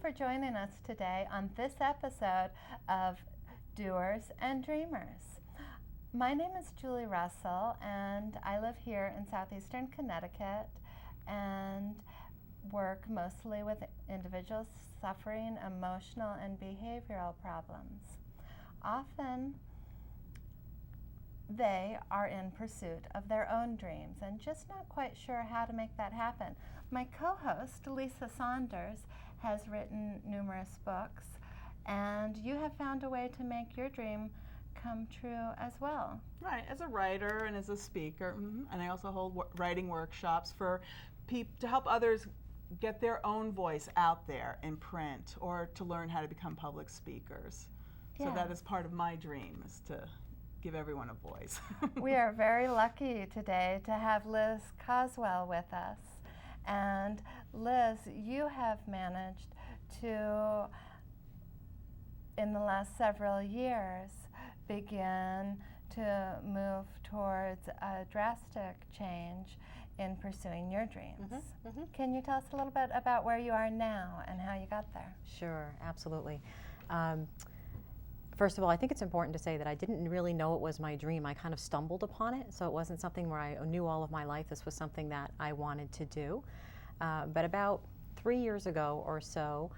for joining us today on this episode of Doers and Dreamers. My name is Julie Russell, and I live here in southeastern Connecticut and work mostly with individuals suffering emotional and behavioral problems. Often, they are in pursuit of their own dreams and just not quite sure how to make that happen. My co-host, Lisa Saunders, has written numerous books, and you have found a way to make your dream come true as well. Right, as a writer and as a speaker, and I also hold writing workshops for to help others get their own voice out there in print or to learn how to become public speakers. Yeah. So that is part of my dream, is to give everyone a voice. We are very lucky today to have Liz Caswell with us. And Liz, you have managed to, in the last several years, begin to move towards a drastic change in pursuing your dreams. Can you tell us a little bit about where you are now and how you got there? Sure, absolutely. First of all, I think it's important to say that I didn't really know it was my dream. I kind of stumbled upon it, so it wasn't something where I knew all of my life this was something that I wanted to do. But about 3 years ago or so,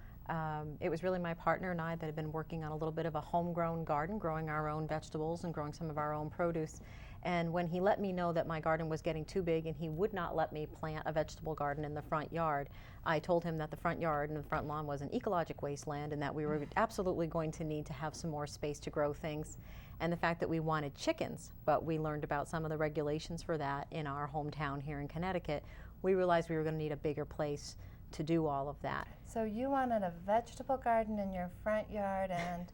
it was really my partner and I that had been working on a little bit of a homegrown garden, growing our own vegetables and growing some of our own produce. And when he let me know that my garden was getting too big and he would not let me plant a vegetable garden in the front yard, I told him that the front yard and the front lawn was an ecologic wasteland and that we were absolutely going to need to have some more space to grow things. And the fact that we wanted chickens, but we learned about some of the regulations for that in our hometown here in Connecticut, we realized we were going to need a bigger place to do all of that. So you wanted a vegetable garden in your front yard, and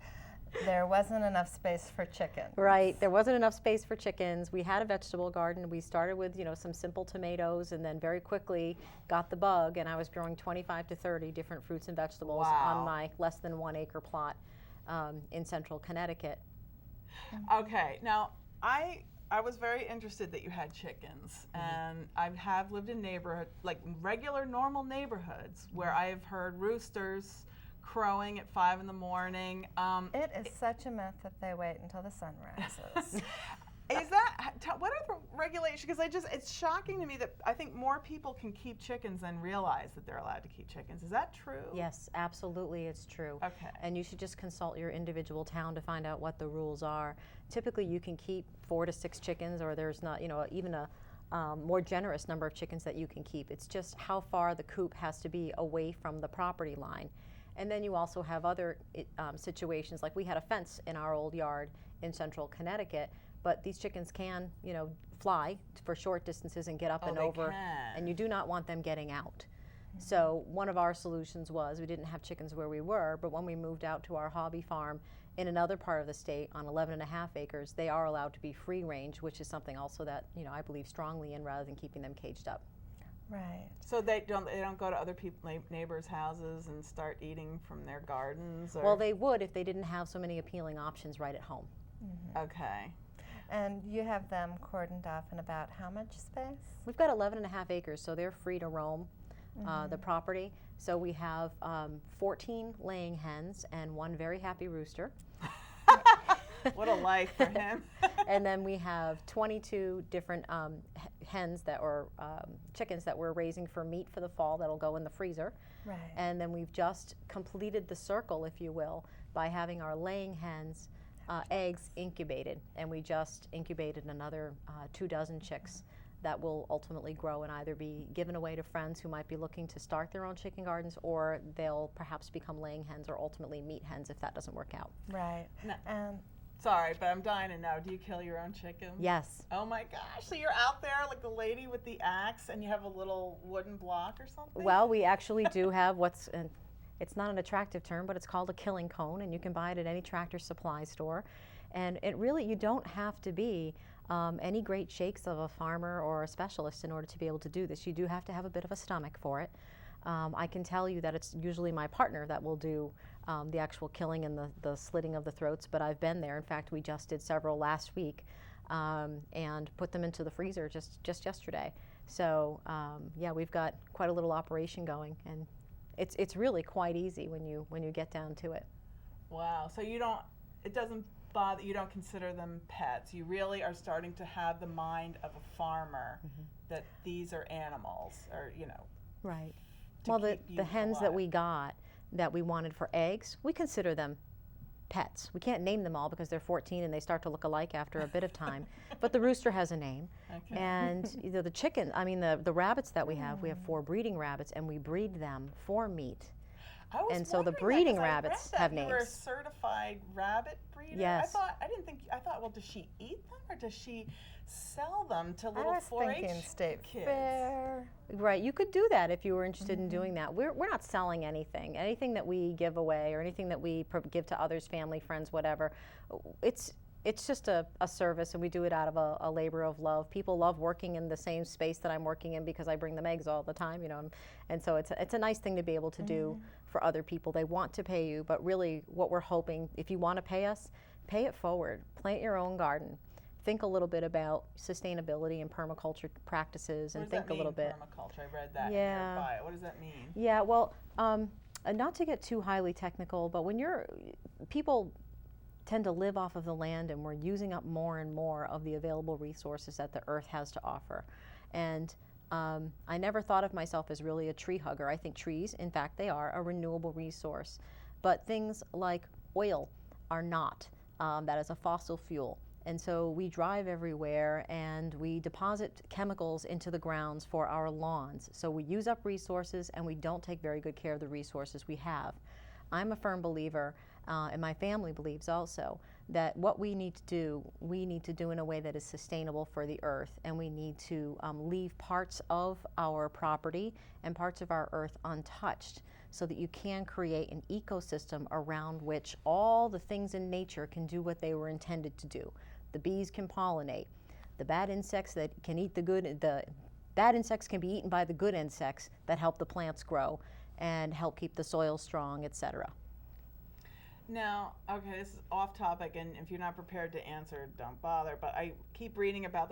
there wasn't enough space for chickens. Right, there wasn't enough space for chickens. We had a vegetable garden. We started with, some simple tomatoes, and then very quickly got the bug, and I was growing 25 to 30 different fruits and vegetables on my less than 1 acre plot in central Connecticut. Okay, now I was very interested that you had chickens, and I have lived in like regular, normal neighborhoods where I have heard roosters crowing at 5 in the morning. It is such a myth that they wait until the sun rises. Is that, what are the regulations? Because it's shocking to me that I think more people can keep chickens than realize that they're allowed to keep chickens. Is that true? Yes, absolutely, it's true. Okay. And you should just consult your individual town to find out what the rules are. Typically, you can keep 4 to 6 chickens, or there's not, even a more generous number of chickens that you can keep. It's just how far the coop has to be away from the property line. And then you also have other situations, like we had a fence in our old yard in central Connecticut, but these chickens can, fly for short distances and get up and over, and you do not want them getting out. So one of our solutions was, we didn't have chickens where we were, but when we moved out to our hobby farm in another part of the state on 11.5 acres, they are allowed to be free range, which is something also that, I believe strongly in, rather than keeping them caged up. Right. So they don't go to other neighbors' houses and start eating from their gardens? Or? Well, they would if they didn't have so many appealing options right at home. Okay. And you have them cordoned off in about how much space? We've got 11.5 acres, so they're free to roam the property. So we have 14 laying hens and 1 very happy rooster. What a life for him. And then we have 22 different hens chickens that we're raising for meat for the fall that'll go in the freezer. Right. And then we've just completed the circle, if you will, by having our laying hens eggs incubated, and we just incubated another 24 chicks that will ultimately grow and either be given away to friends who might be looking to start their own chicken gardens, or they'll perhaps become laying hens or ultimately meat hens if that doesn't work out. Right. No. Sorry, but I'm dying to know, do you kill your own chickens? Yes. Oh my gosh, so you're out there like the lady with the axe and you have a little wooden block or something? Well, we actually do have it's not an attractive term, but it's called a killing cone, and you can buy it at any Tractor Supply store. And you don't have to be any great shakes of a farmer or a specialist in order to be able to do this. You do have to have a bit of a stomach for it. I can tell you that it's usually my partner that will do the actual killing and the slitting of the throats, but I've been there. In fact, we just did several last week and put them into the freezer just yesterday. So yeah, we've got quite a little operation going, and it's really quite easy when you get down to it. Wow. So it doesn't bother, you don't consider them pets. You really are starting to have the mind of a farmer that these are animals, or, Right. Well, the hens that we got that we wanted for eggs, we consider them pets. We can't name them all because they're 14 and they start to look alike after a bit of time. But the rooster has a name. Okay. And the chicken, the rabbits that we have 4 breeding rabbits, and we breed them for meat. And so the breeding rabbits have names. You were a certified rabbit breeder? Yes. I thought, well, does she eat them or does she sell them to little 4-H I was thinking state kids? fair. Right, you could do that if you were interested in doing that. We're not selling anything. Anything that we give away or anything that we give to others, family, friends, whatever, it's just a service, and we do it out of a labor of love. People love working in the same space that I'm working in because I bring them eggs all the time, and so it's a nice thing to be able to do for other people. They want to pay you, but really what we're hoping, if you want to pay us, pay it forward. Plant your own garden. Think a little bit about sustainability and permaculture practices, and think a little bit. Permaculture, I read that in your bio. What does that mean? Yeah, well, not to get too highly technical, but when people tend to live off of the land, and we're using up more and more of the available resources that the earth has to offer. And I never thought of myself as really a tree hugger. I think trees, in fact, they are a renewable resource. But things like oil are not. That is a fossil fuel. And so we drive everywhere and we deposit chemicals into the grounds for our lawns. So we use up resources and we don't take very good care of the resources we have. I'm a firm believer, and my family believes also, that what we need to do in a way that is sustainable for the earth, and we need to leave parts of our property and parts of our earth untouched, so that you can create an ecosystem around which all the things in nature can do what they were intended to do. The bees can pollinate. The bad insects that can eat the bad insects can be eaten by the good insects that help the plants grow and help keep the soil strong, etc. Now, okay, this is off topic, and if you're not prepared to answer, don't bother, but I keep reading about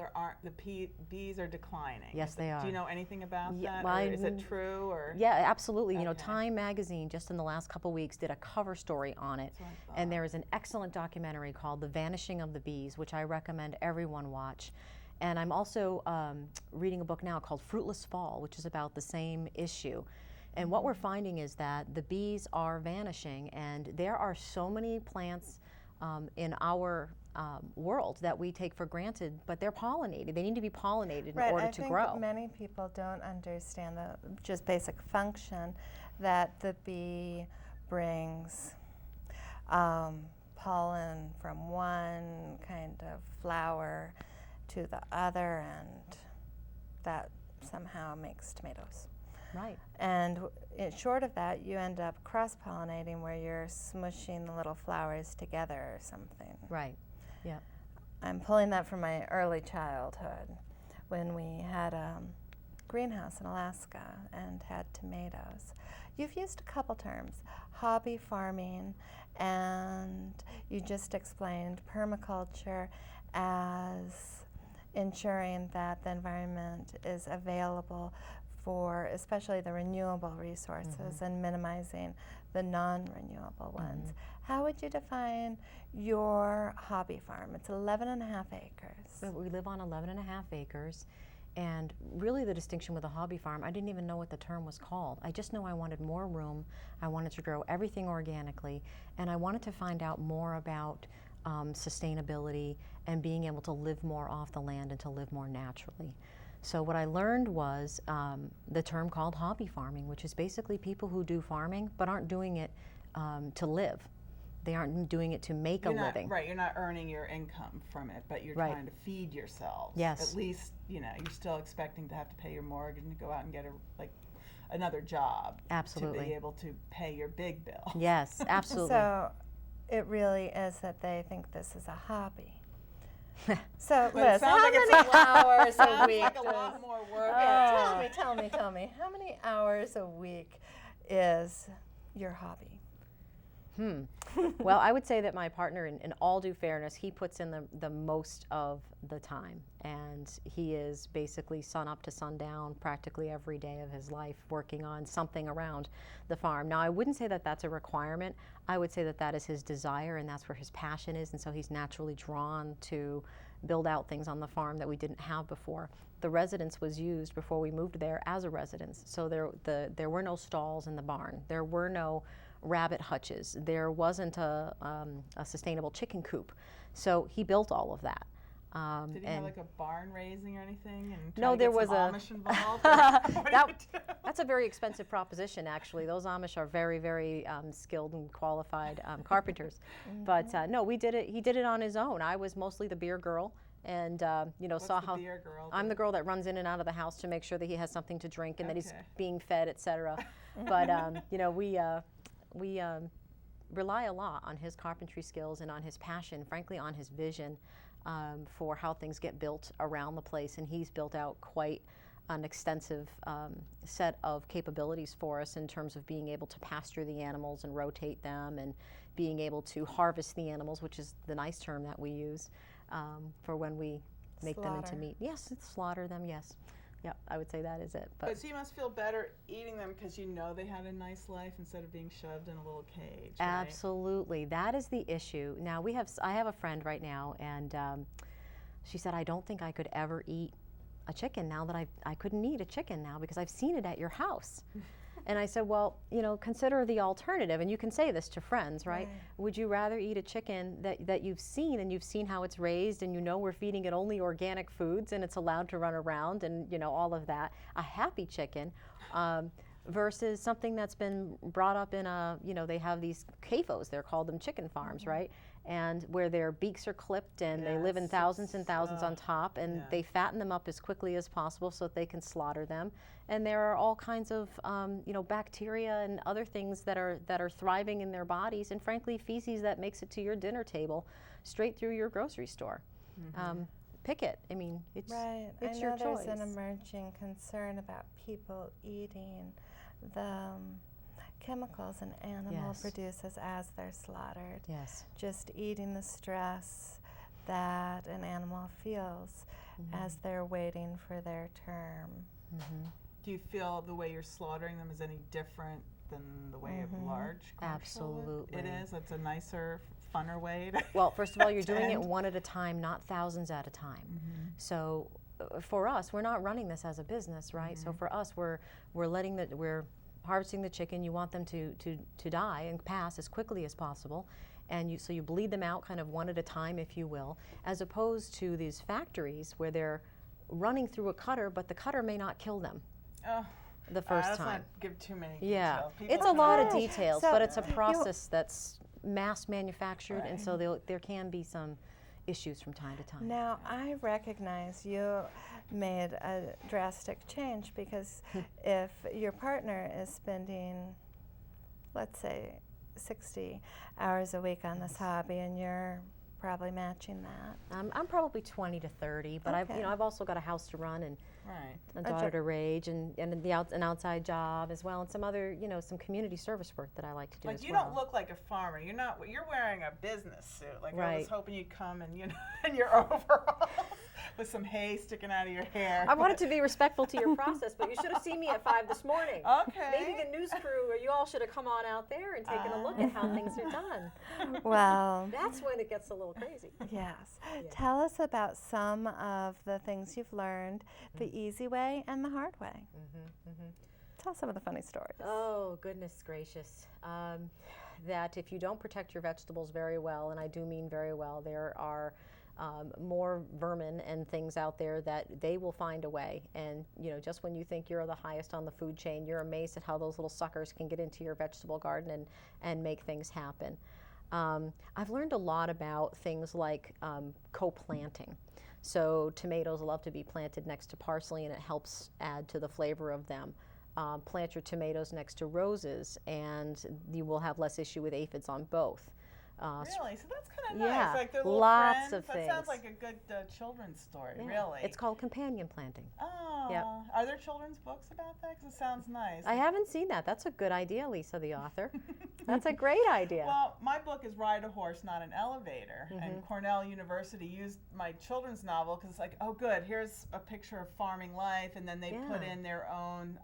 bees are declining. Yes, they are. Do you know anything about that? Well, or is it true? Or? Yeah, absolutely. Okay. Time magazine just in the last couple weeks did a cover story on it, and there is an excellent documentary called The Vanishing of the Bees, which I recommend everyone watch. And I'm also reading a book now called Fruitless Fall, which is about the same issue. And what we're finding is that the bees are vanishing, and there are so many plants in our world that we take for granted, but they're pollinated. They need to be pollinated in order to grow. I think many people don't understand the just basic function that the bee brings pollen from one kind of flower to the other, and that somehow makes tomatoes. Right. And short of that, you end up cross-pollinating, where you're smushing the little flowers together or something. Right. Yeah. I'm pulling that from my early childhood, when we had a greenhouse in Alaska and had tomatoes. You've used a couple terms, hobby farming, and you just explained permaculture as ensuring that the environment is available for especially the renewable resources and minimizing the non-renewable ones. How would you define your hobby farm? It's 11.5 acres. So we live on 11.5 acres, and really the distinction with a hobby farm, I didn't even know what the term was called. I just know I wanted more room, I wanted to grow everything organically, and I wanted to find out more about sustainability and being able to live more off the land and to live more naturally. So what I learned was the term called hobby farming, which is basically people who do farming but aren't doing it to live. They aren't doing it to make a living. Right, you're not earning your income from it, but you're trying to feed yourselves. Yes. At least, you're still expecting to have to pay your mortgage and to go out and get another job. Absolutely. To be able to pay your big bill. Yes, absolutely. So it really is that they think this is a hobby. So, Liz, how many hours a week? Like a lot more work. Tell me, how many hours a week is your hobby? Well, I would say that my partner, in all due fairness, he puts in the most of the time. And he is basically sun up to sundown practically every day of his life working on something around the farm. Now, I wouldn't say that that's a requirement. I would say that that is his desire and that's where his passion is. And so he's naturally drawn to build out things on the farm that we didn't have before. The residence was used before we moved there as a residence. So there were no stalls in the barn. There were no rabbit hutches. There wasn't a sustainable chicken coop. So he built all of that. Did he have like a barn raising or anything? And no, there was Amish involved? That's a very expensive proposition, actually. Those Amish are very, very skilled and qualified carpenters. But no, we did it. He did it on his own. I was mostly the beer girl, and What's saw the how beer girl I'm do? the girl that runs in and out of the house to make sure that he has something to drink and that he's Okay. being fed, etc. But we rely a lot on his carpentry skills and on his passion, frankly, on his vision for how things get built around the place. And he's built out quite an extensive set of capabilities for us in terms of being able to pasture the animals and rotate them and being able to harvest the animals, which is the nice term that we use for when we make them into meat. Yes, slaughter them, yes. Yep, I would say that is it. But so you must feel better eating them because you know they had a nice life instead of being shoved in a little cage, right? Absolutely. That is the issue. Now, I have a friend right now, and she said, I don't think I could ever eat a chicken now that I couldn't eat a chicken now because I've seen it at your house. And I said, well, consider the alternative. And you can say this to friends, right? Would you rather eat a chicken that you've seen and you've seen how it's raised and we're feeding it only organic foods and it's allowed to run around and, all of that, a happy chicken, versus something that's been brought up in they have these CAFOs, they're called them chicken farms, right? And where their beaks are clipped and they live in thousands and thousands on top, and they fatten them up as quickly as possible so that they can slaughter them. And there are all kinds of bacteria and other things that are thriving in their bodies, and frankly feces that makes it to your dinner table straight through your grocery store. Pick it. I mean, it's your choice. There's an emerging concern about people eating the chemicals an animal produces as they're slaughtered. Yes. Just eating the stress that an animal feels as they're waiting for their term. Do you feel the way you're slaughtering them is any different than the way a large commercial would? Absolutely. It is? It's a nicer, funner way to Well, first of all, you're doing it one at a time, not thousands at a time. So for us, we're not running this as a business, right? So for us, we're harvesting the chicken. You want them to die and pass as quickly as possible. And so you bleed them out kind of one at a time, if you will, as opposed to these factories where they're running through a cutter, but the cutter may not kill them the first let's time. not give too many Yeah, details. People it's a lot of Right. details, So but it's a process that's mass manufactured, and so Right. there can be some issues from time to time. Now, I recognize you made a drastic change because if your partner is spending, let's say, 60 hours a week on this hobby and you're probably matching that. I'm probably 20 to 30, but Okay. I've also got a house to run and Right. a daughter to raise and an outside job as well, and some other some community service work that I like to do Like as you well. don't look like a farmer. You're wearing a business suit. Like I Right. was hoping you'd come and in your overalls with some hay sticking out of your hair. I wanted to be respectful to your process, but you should have seen me at 5 this morning. Okay. Maybe the news crew or you all should have come on out there and taken a look at how things are done. Well, That's when it gets a little crazy. yes. Tell us about some of the things you've learned the easy way and the hard way. Tell some of the funny stories. Oh, goodness gracious. That if you don't protect your vegetables very well, and I do mean very well, there are more vermin and things out there that they will find a way. And just when you think you're the highest on the food chain, you're amazed at how those little suckers can get into your vegetable garden and make things happen. I've learned a lot about things like co-planting. So tomatoes love to be planted next to parsley, and it helps add to the flavor of them. Plant your tomatoes next to roses, and you will have less issue with aphids on both. Really? So that's kind of nice. Yeah, Like their little lots friends. of That sounds things. like a good children's story, Yeah. really. It's called companion planting. Oh. Yep. Are there children's books about that? Because it sounds nice. I haven't seen that. That's a good idea, Lisa, the author. That's a great idea. Well, my book is Ride a Horse, Not an Elevator. And Cornell University used my children's novel because it's like, oh, good, here's a picture of farming life. And then they put in their own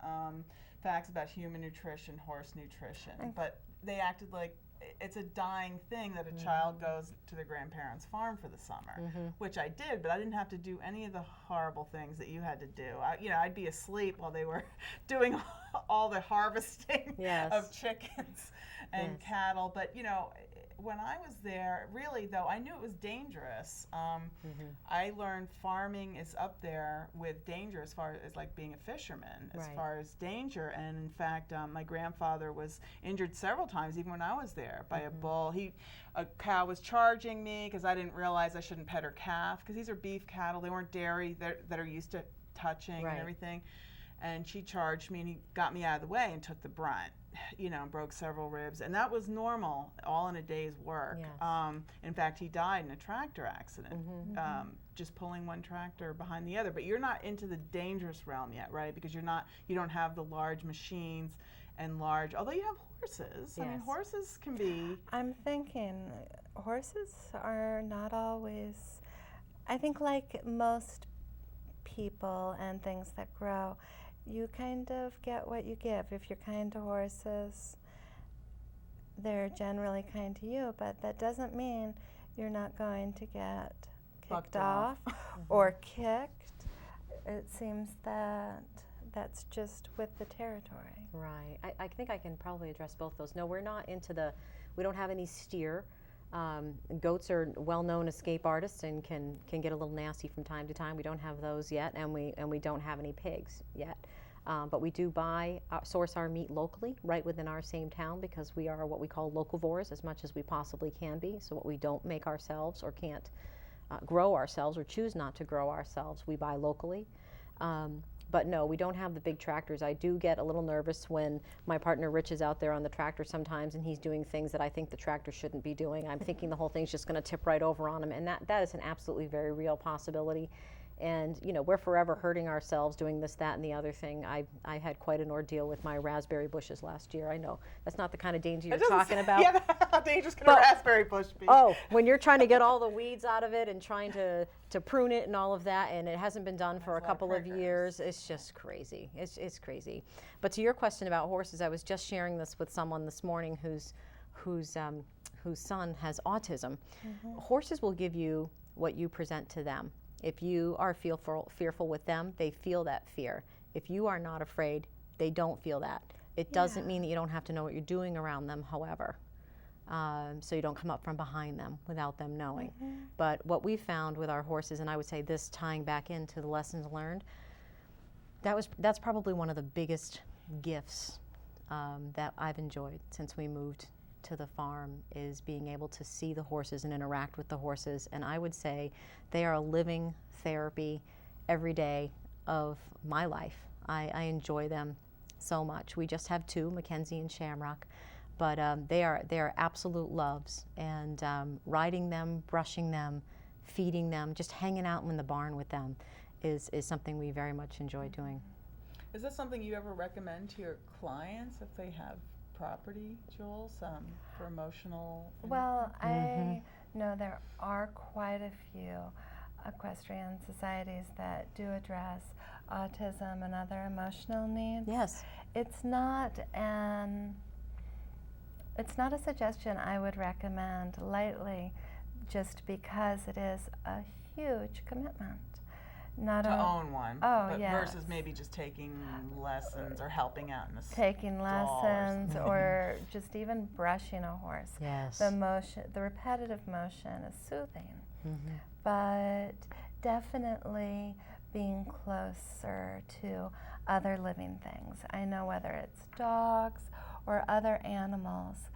facts about human nutrition, horse nutrition. But they acted like it's a dying thing that a child goes to their grandparents' farm for the summer, which I did, but I didn't have to do any of the horrible things that you had to do. I'd be asleep while they were doing all the harvesting of chickens and cattle. But when I was there, really though, I knew it was dangerous. I learned farming is up there with danger as far as like being a fisherman, as far as danger. And in fact, my grandfather was injured several times, even when I was there, by a bull. A cow was charging me because I didn't realize I shouldn't pet her calf, because these are beef cattle. They weren't dairy that are used to touching and everything. And she charged me, and he got me out of the way and took the brunt, broke several ribs. And that was normal, all in a day's work. Yes. In fact, he died in a tractor accident, just pulling one tractor behind the other. But you're not into the dangerous realm yet, right? Because you don't have the large machines and although you have horses. Yes. I mean, horses can be. I'm thinking horses are not always, I think like most people and things that grow, you kind of get what you give. If you're kind to horses, they're generally kind to you, but that doesn't mean you're not going to get kicked off or kicked. It seems that that's just with the territory. Right. I think I can probably address both those. No, we're not we don't have any steer. Goats are well-known escape artists and can get a little nasty from time to time. We don't have those yet, and we don't have any pigs yet. But we do source our meat locally, right within our same town, because we are what we call locavores as much as we possibly can be. So what we don't make ourselves or can't grow ourselves or choose not to grow ourselves, we buy locally. But no, we don't have the big tractors. I do get a little nervous when my partner Rich is out there on the tractor sometimes and he's doing things that I think the tractor shouldn't be doing. I'm thinking the whole thing's just going to tip right over on him, and that is an absolutely very real possibility. And we're forever hurting ourselves doing this, that, and the other thing. I had quite an ordeal with my raspberry bushes last year. I know that's not the kind of danger you're talking about. Yeah, how dangerous can a raspberry bush be? Oh, when you're trying to get all the weeds out of it and trying to prune it and all of that, and it hasn't been done for a couple of years, it's just crazy. It's crazy. But to your question about horses, I was just sharing this with someone this morning whose son has autism. Horses will give you what you present to them. If you are fearful with them, they feel that fear. If you are not afraid, they don't feel that. It doesn't mean that you don't have to know what you're doing around them, however. So you don't come up from behind them without them knowing. But what we found with our horses, and I would say this tying back into the lessons learned, that's probably one of the biggest gifts that I've enjoyed since we moved to the farm, is being able to see the horses and interact with the horses. And I would say they are a living therapy every day of my life. I enjoy them so much. We just have two, Mackenzie and Shamrock, but they are absolute loves. And riding them, brushing them, feeding them, just hanging out in the barn with them is something we very much enjoy doing. Is this something you ever recommend to your clients if they have property, Jules, for emotional? Well, I know there are quite a few equestrian societies that do address autism and other emotional needs. Yes. It's not a suggestion I would recommend lightly, just because it is a huge commitment. To own one, but yes. versus maybe just taking lessons or helping out in a taking lessons or just even brushing a horse. Yes. The repetitive motion is soothing, but definitely being closer to other living things. I know whether it's dogs or other animals,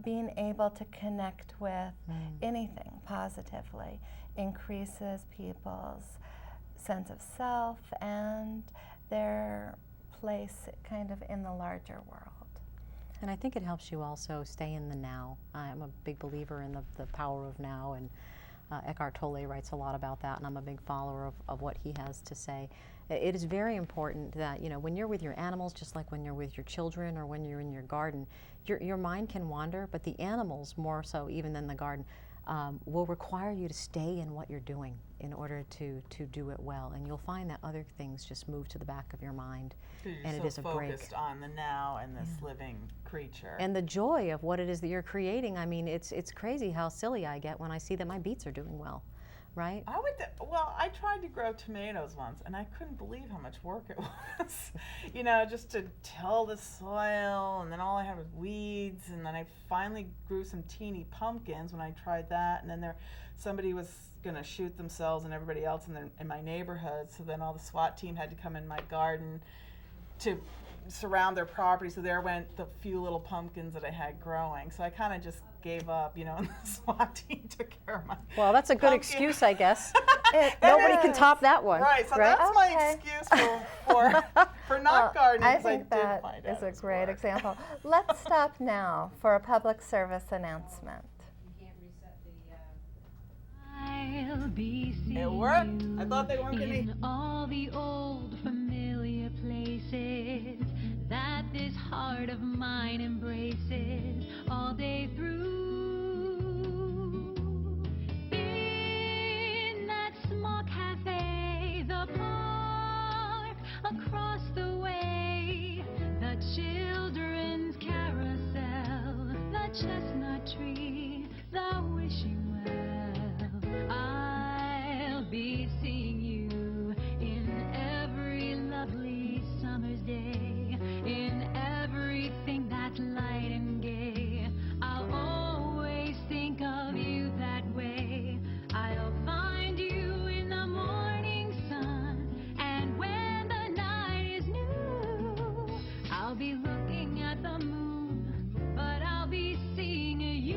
being able to connect with anything positively increases people's sense of self and their place kind of in the larger world. And I think it helps you also stay in the now. I'm a big believer in the power of now, and Eckhart Tolle writes a lot about that, and I'm a big follower of what he has to say. It is very important that, you know, when you're with your animals, just like when you're with your children or when you're in your garden, your mind can wander, but the animals, more so even than the garden, will require you to stay in what you're doing in order to do it well. And you'll find that other things just move to the back of your mind, and it is a break. Focused on the now and this living creature. And the joy of what it is that you're creating. I mean, it's crazy how silly I get when I see that my beets are doing well, right? I tried to grow tomatoes once, and I couldn't believe how much work it was. You know, just to till the soil, and then all I had was weeds, and then I finally grew some teeny pumpkins when I tried that, and then somebody was gonna shoot themselves and everybody else in my neighborhood, so then all the SWAT team had to come in my garden to surround their property, so there went the few little pumpkins that I had growing. So I kind of just gave up, you know, and the SWAT team took care of my Well, that's a good excuse, I guess. Nobody can top that one. Right, so that's my excuse for not gardening. I think that is a great example. Let's stop now for a public service announcement. It worked. I thought they weren't going to. In all the old familiar places that this heart of mine embraces all day through. In that small cafe, the park across the way, the children's carousel, the chestnut tree, the wishing well. I'll be seeing you in every lovely summer's day, in everything that's light and gay. I'll always think of you that way. I'll find you in the morning sun, and when the night is new, I'll be looking at the moon, but I'll be seeing you.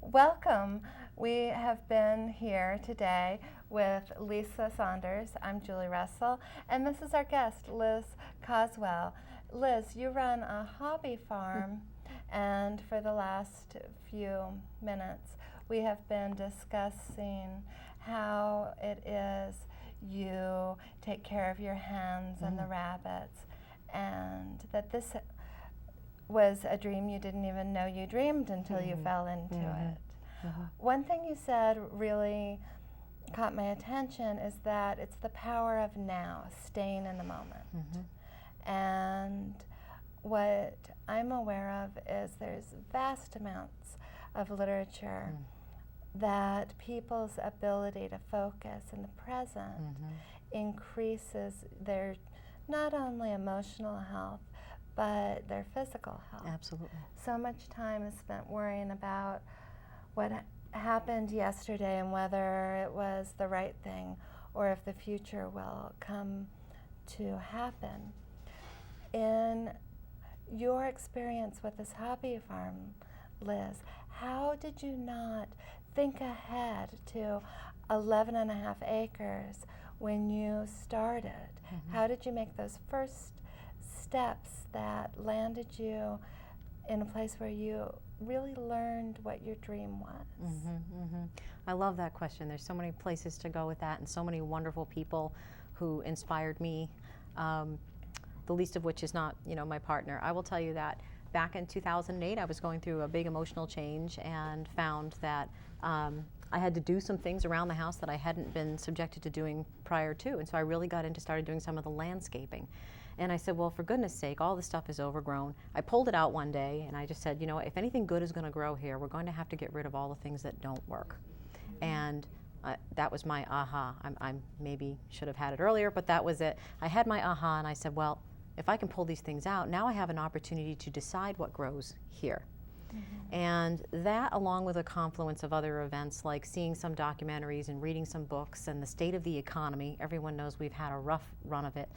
Welcome. We have been here today with Lisa Saunders. I'm Julie Russell, and this is our guest, Liz Caswell. Liz, you run a hobby farm, and for the last few minutes, we have been discussing how it is you take care of your hens and the rabbits, and that this was a dream you didn't even know you dreamed until you fell into it. One thing you said really caught my attention is that it's the power of now, staying in the moment. And what I'm aware of is there's vast amounts of literature that people's ability to focus in the present increases their not only emotional health, but their physical health. Absolutely. So much time is spent worrying about what happened yesterday and whether it was the right thing or if the future will come to happen. In your experience with this hobby farm, Liz, how did you not think ahead to 11 and a half acres when you started? How did you make those first steps that landed you in a place where you really learned what your dream was? I love that question. There's so many places to go with that, and so many wonderful people who inspired me, the least of which is not, you know, my partner. I will tell you that back in 2008, I was going through a big emotional change and found that I had to do some things around the house that I hadn't been subjected to doing prior to, and so I really started doing some of the landscaping. And I said, well, for goodness sake, all this stuff is overgrown. I pulled it out one day and I just said, you know, if anything good is going to grow here, we're going to have to get rid of all the things that don't work. And that was my aha. I maybe should have had it earlier, but that was it. I had my aha and I said, well, if I can pull these things out, now I have an opportunity to decide what grows here. And that, along with a confluence of other events like seeing some documentaries and reading some books and the state of the economy, everyone knows we've had a rough run of it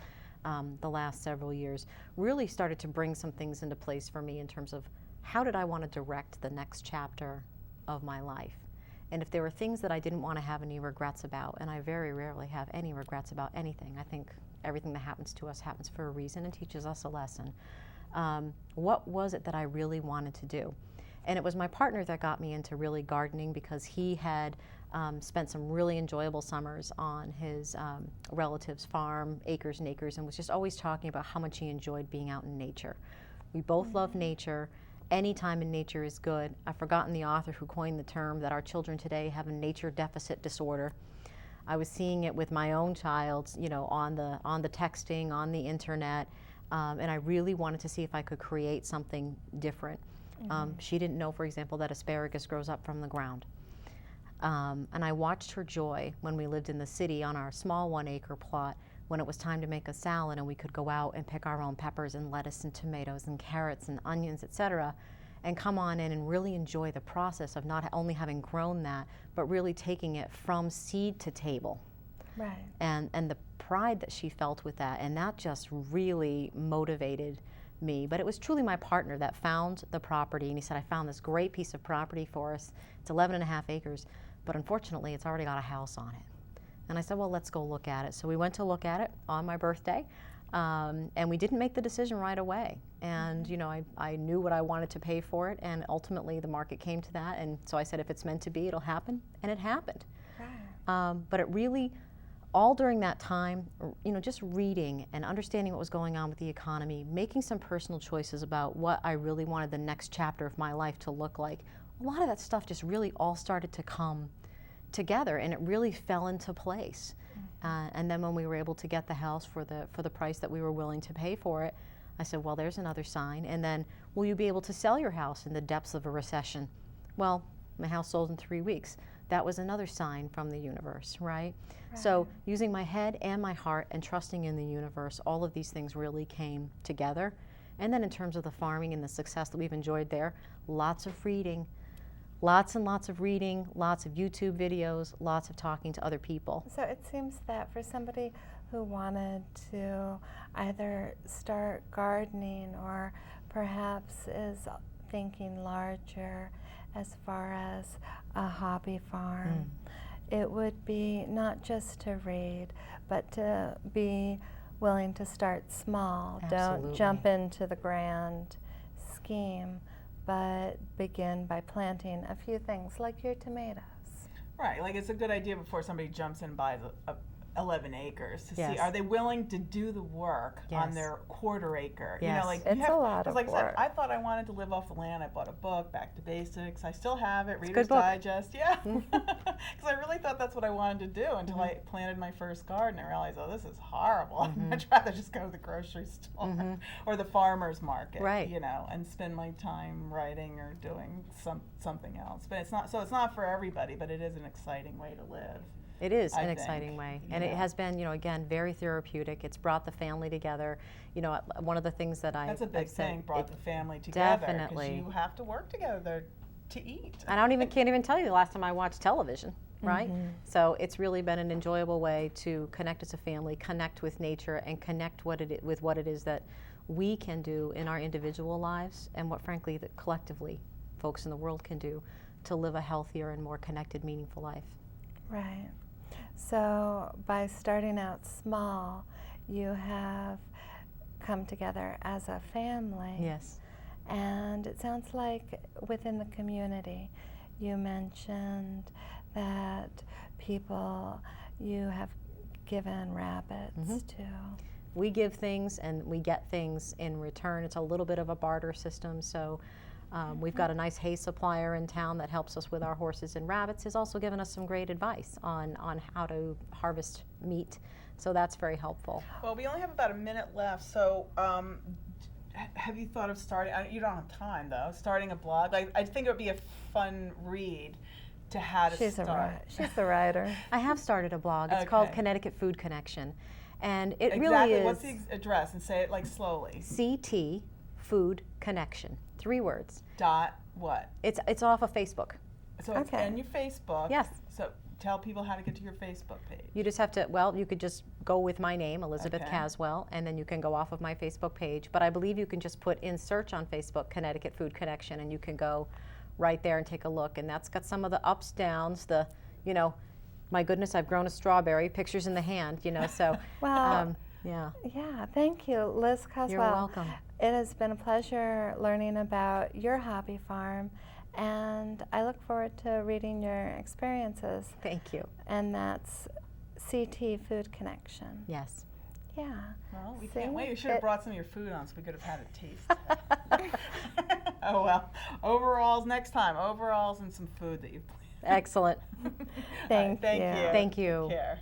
the last several years, really started to bring some things into place for me in terms of how did I want to direct the next chapter of my life. And if there were things that I didn't want to have any regrets about, and I very rarely have any regrets about anything, I think everything that happens to us happens for a reason and teaches us a lesson. What was it that I really wanted to do? And it was my partner that got me into really gardening, because he had spent some really enjoyable summers on his relative's farm, acres and acres, and was just always talking about how much he enjoyed being out in nature. We both love nature. Any time in nature is good. I've forgotten the author who coined the term that our children today have a nature deficit disorder. I was seeing it with my own child, you know, on the texting, on the internet, and I really wanted to see if I could create something different. She didn't know, for example, that asparagus grows up from the ground. And I watched her joy when we lived in the city on our small 1-acre plot, when it was time to make a salad and we could go out and pick our own peppers and lettuce and tomatoes and carrots and onions, etc., and come on in and really enjoy the process of not only having grown that, but really taking it from seed to table. Right. And the pride that she felt with that, and that just really motivated me. But it was truly my partner that found the property, and he said, I found this great piece of property for us. It's 11.5 acres, but unfortunately it's already got a house on it. And I said, well, let's go look at it. So we went to look at it on my birthday, and we didn't make the decision right away. And you know, I knew what I wanted to pay for it, and ultimately the market came to that. And so I said, if it's meant to be, it'll happen, and it happened. Right. But it really, all during that time, you know, just reading and understanding what was going on with the economy, making some personal choices about what I really wanted the next chapter of my life to look like. A lot of that stuff just really all started to come together, and it really fell into place. And then when we were able to get the house for the price that we were willing to pay for it, I said, well, there's another sign. And then, will you be able to sell your house in the depths of a recession? Well, my house sold in 3 weeks. That was another sign from the universe, right? So using my head and my heart and trusting in the universe, all of these things really came together. And then in terms of the farming and the success that we've enjoyed there, lots of reading, lots and lots of reading, lots of YouTube videos, lots of talking to other people. So it seems that for somebody who wanted to either start gardening or perhaps is thinking larger as far as a hobby farm, it would be not just to read, but to be willing to start small. Absolutely. Don't jump into the grand scheme, but begin by planting a few things like your tomatoes. Right, like it's a good idea before somebody jumps in and buys 11 acres to Yes. see, are they willing to do the work on Yes. their 1/4 acre? You Yes. know, like It's you have, a lot 'cause of like I said, work. I thought I wanted to live off the land. I bought a book, Back to Basics. I still have it, a Reader's good book. Digest. Yeah, because I really thought that's what I wanted to do until I planted my first garden. I realized, oh, this is horrible. I'd much rather just go to the grocery store or the farmer's market, Right. you know, and spend my time writing or doing something else. But it's not for everybody, but it is an exciting way to live. It is I an think, exciting way, and it yeah. has been, you know, again, very therapeutic. It's brought the family together. You know, one of the things that That's a I've big said, thing, brought it- the family together. 'Cause definitely. you have to work together to eat. I can't even tell you the last time I watched television, right? So it's really been an enjoyable way to connect as a family, connect with nature, and connect with what it is that we can do in our individual lives, and what, frankly, that collectively folks in the world can do to live a healthier and more connected, meaningful life. Right. So by starting out small, you have come together as a family. Yes. And it sounds like within the community, you mentioned that people you have given rabbits to. We give things and we get things in return. It's a little bit of a barter system. So we've got a nice hay supplier in town that helps us with our horses and rabbits. Has also given us some great advice on how to harvest meat. So that's very helpful. Well, we only have about a minute left, so have you thought of starting, you don't have time though, starting a blog? I think it would be a fun read to how to start. She's the writer. I have started a blog. It's called Okay. Connecticut Food Connection. And it Exactly. really is What's the address? And say it like slowly. CT Food Connection. 3 words. Dot what? It's off of Facebook. So it's Okay. on your Facebook. Yes. So tell people how to get to your Facebook page. You just have to, well, you could just go with my name, Elizabeth Okay. Caswell, and then you can go off of my Facebook page. But I believe you can just put in search on Facebook, Connecticut Food Connection, and you can go right there and take a look. And that's got some of the ups, downs, my goodness, I've grown a strawberry, pictures in the hand, so. Well, Yeah. Yeah, thank you, Liz Caswell. You're welcome. It has been a pleasure learning about your hobby farm, and I look forward to reading your experiences. Thank you. And that's CT Food Connection. Yes. Yeah. Well, we See? can't wait. You should have brought some of your food on so we could have had a taste. Oh well. Overalls next time. Overalls and some food that you've planned. Excellent. Thank Thank you. you. Thank you. Take care.